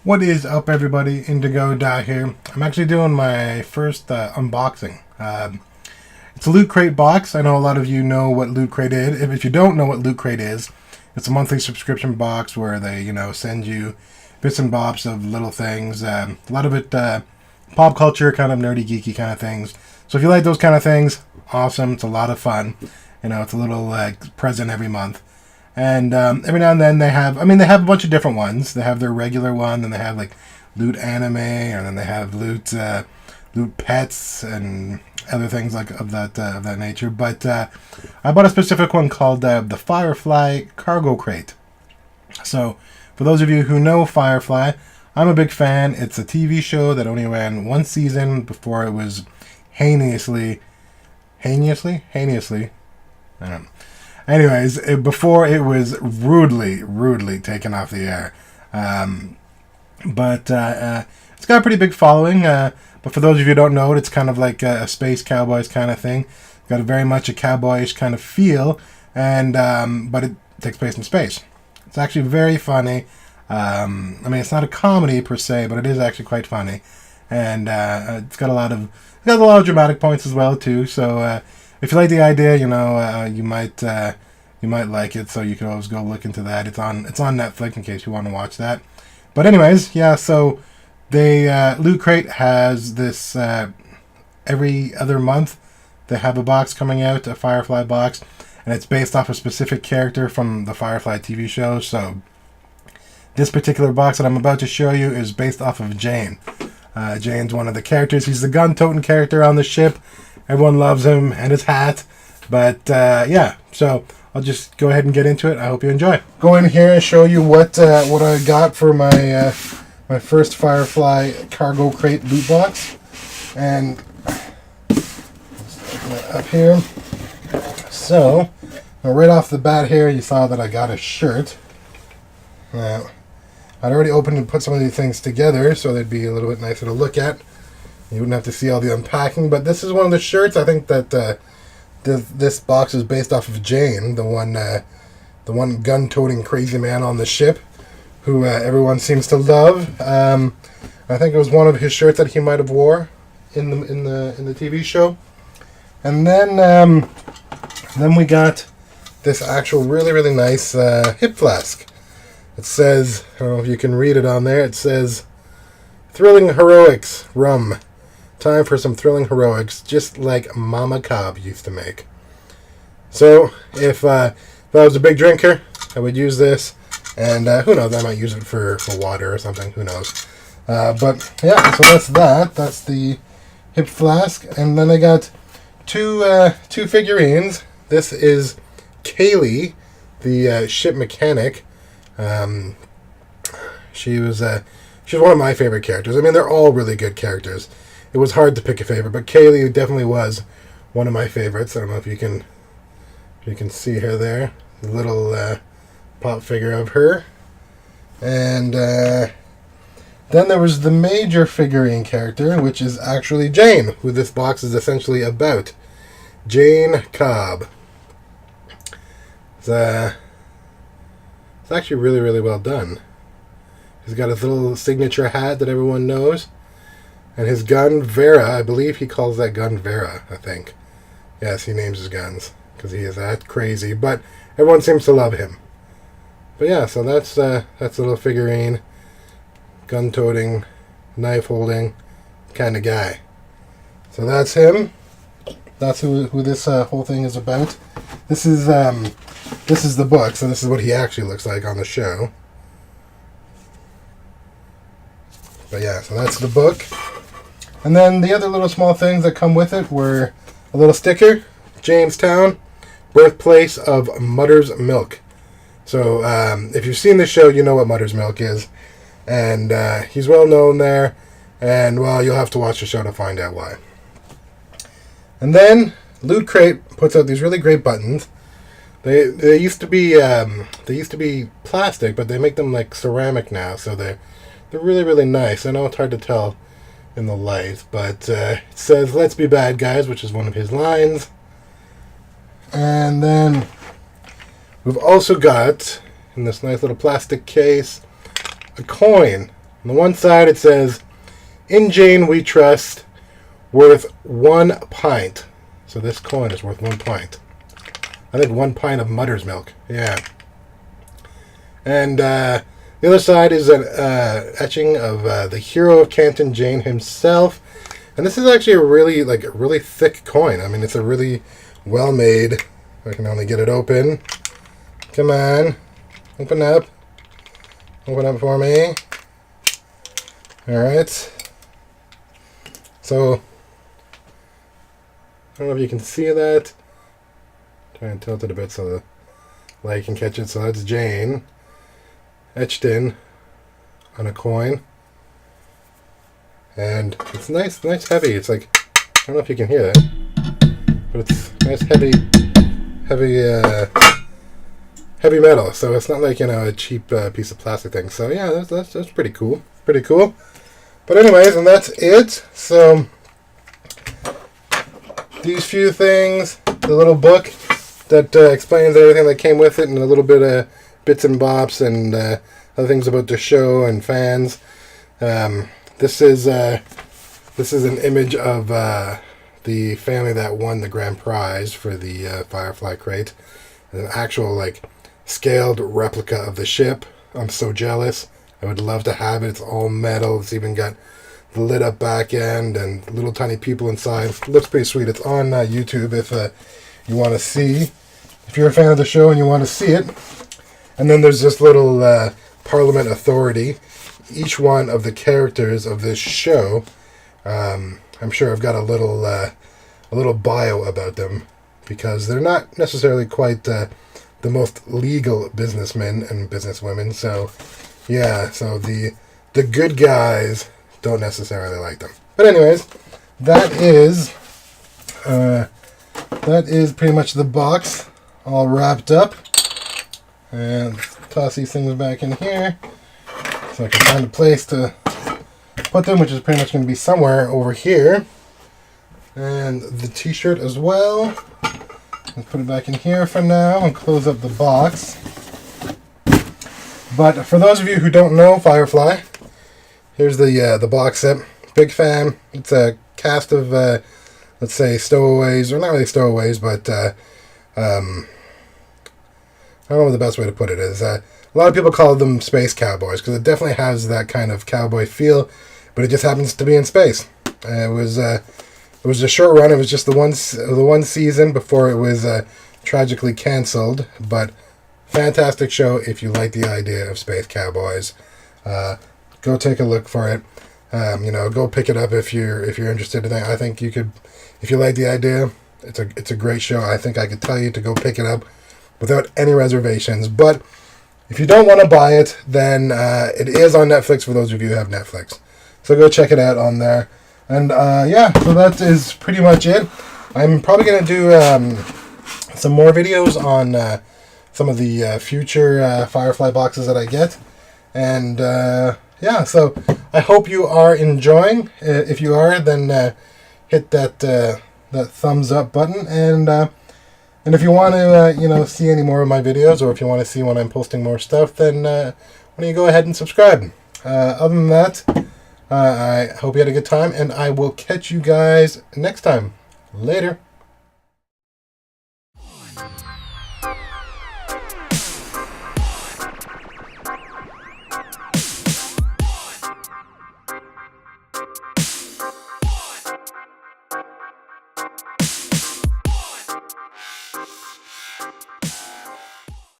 What is up, everybody? Indigodye here. I'm actually doing my first unboxing. It's a Loot Crate box. I know a lot of you know what Loot Crate is. If you don't know what Loot Crate is, it's a monthly subscription box where they, send you bits and bobs of little things. A lot of it pop culture, kind of nerdy, geeky kind of things. So if you like those kind of things, awesome. It's a lot of fun. It's a little present every month. And every now and then they have a bunch of different ones. They have their regular one, then they have like Loot Anime, and then they have Loot Pets and other things like of that nature. But I bought a specific one called the Firefly Cargo Crate. So for those of you who know Firefly, I'm a big fan. It's a TV show that only ran one season before it was heinously, I don't know. Anyways, before it was rudely taken off the air. But it's got a pretty big following. But for those of you who don't know it, it's kind of like a Space Cowboys kind of thing. It's got very much a cowboyish kind of feel, and but it takes place in space. It's actually very funny. It's not a comedy per se, but it is actually quite funny. And it's got a lot of dramatic points as well too. So if you like the idea, you might like it. So you can always go look into that. It's on Netflix in case you want to watch that. But anyways, yeah. So they Loot Crate has this every other month. They have a box coming out, a Firefly box, and it's based off a specific character from the Firefly TV show. So this particular box that I'm about to show you is based off of Jane. Jane's one of the characters. He's the gun-toting character on the ship. Everyone loves him and his hat. But yeah, so I'll just go ahead and get into it. I hope you enjoy. Go in here and show you what I got for my my first Firefly Cargo Crate loot box. And let's open it up here. So right off the bat here, you saw that I got a shirt. Now, I'd already opened and put some of these things together, so they'd be a little bit nicer to look at. You wouldn't have to see all the unpacking, but this is one of the shirts. I think that this box is based off of Jane, the one gun-toting crazy man on the ship, who everyone seems to love. I think it was one of his shirts that he might have wore in the TV show. And then we got this actual really nice hip flask. It says, I don't know if you can read it on there. It says, "Thrilling Heroics Rum. Time for some thrilling heroics, just like Mama Cobb used to make." So, if I was a big drinker, I would use this. And who knows, I might use it for water or something. Who knows? But yeah, so that's that. That's the hip flask. And then I got two figurines. This is Kaylee, the ship mechanic. She's one of my favorite characters. They're all really good characters. It was hard to pick a favorite, but Kaylee definitely was one of my favorites. I don't know if you can see her there. The little pop figure of her. And then there was the major figurine character, which is actually Jane, who this box is essentially about. Jane Cobb. It's actually really well done. He's got his little signature hat that everyone knows. And his gun, Vera, I believe he calls that gun Vera, I think. Yes, he names his guns, because he is that crazy. But everyone seems to love him. But yeah, so that's a little figurine, gun-toting, knife-holding kind of guy. So that's him. That's who this whole thing is about. This is the book, so this is what he actually looks like on the show. But yeah, so that's the book. And then the other little small things that come with it were a little sticker, Jamestown, birthplace of Mutter's Milk. So if you've seen the show, you know what Mutter's Milk is. And he's well known there. And, well, you'll have to watch the show to find out why. And then Loot Crate puts out these really great buttons. They used to be plastic, but they make them like ceramic now, so they're really nice. I know it's hard to tell in the light, but it says "Let's be bad guys," which is one of his lines. And then we've also got, in this nice little plastic case, a coin. On the one side it says, "In Jane we trust, worth 1 pint." So this coin is worth 1 pint. I think 1 pint of mother's milk. Yeah. And the other side is an etching of the hero of Canton, Jane himself. And this is actually a really thick coin. I mean, it's a really well made. I can only get it open. Come on. Open up. Open up for me. Alright. So, I don't know if you can see that. Try and tilt it a bit so the light can catch it. So that's Jane, etched in on a coin. And it's nice heavy. It's like, I don't know if you can hear that, but it's nice heavy metal. So it's not like, a cheap piece of plastic thing. So yeah, that's pretty cool. Pretty cool. But anyways, and that's it. So these few things, the little book that explains everything that came with it, and a little bit of bits and bops and other things about the show and fans. This is an image of the family that won the grand prize for the Firefly crate. An actual scaled replica of the ship. I'm so jealous. I would love to have it. It's all metal. It's even got the lit up back end and little tiny people inside. It looks pretty sweet. It's on YouTube if you want to see. If you're a fan of the show and you want to see it. And then there's this little Parliament Authority. Each one of the characters of this show, I'm sure I've got a little bio about them, because they're not necessarily quite the most legal businessmen and businesswomen. So yeah, so the good guys don't necessarily like them. But anyways, that is pretty much the box all wrapped up. And toss these things back in here so I can find a place to put them, which is pretty much going to be somewhere over here. And the t-shirt as well. Let's put it back in here for now and close up the box. But for those of you who don't know Firefly, here's the box set. Big fan. It's a cast of, let's say, stowaways, or not really stowaways, but I don't know what the best way to put it is. A lot of people call them space cowboys, because it definitely has that kind of cowboy feel, but it just happens to be in space. It was a short run. It was just the one season before it was tragically canceled. But fantastic show if you like the idea of space cowboys. Go take a look for it. Go pick it up if you're interested in that. I think you could, if you like the idea. It's a great show. I think I could tell you to go pick it up without any reservations. But if you don't want to buy it, then it is on Netflix for those of you who have Netflix. So go check it out on there. And so that is pretty much it. I'm probably going to do some more videos on some of the future Firefly boxes that I get. And so I hope you are enjoying. If you are, then hit that thumbs up button. And if you want to see any more of my videos, or if you want to see when I'm posting more stuff, then why don't you go ahead and subscribe. Other than that, I hope you had a good time, and I will catch you guys next time. Later.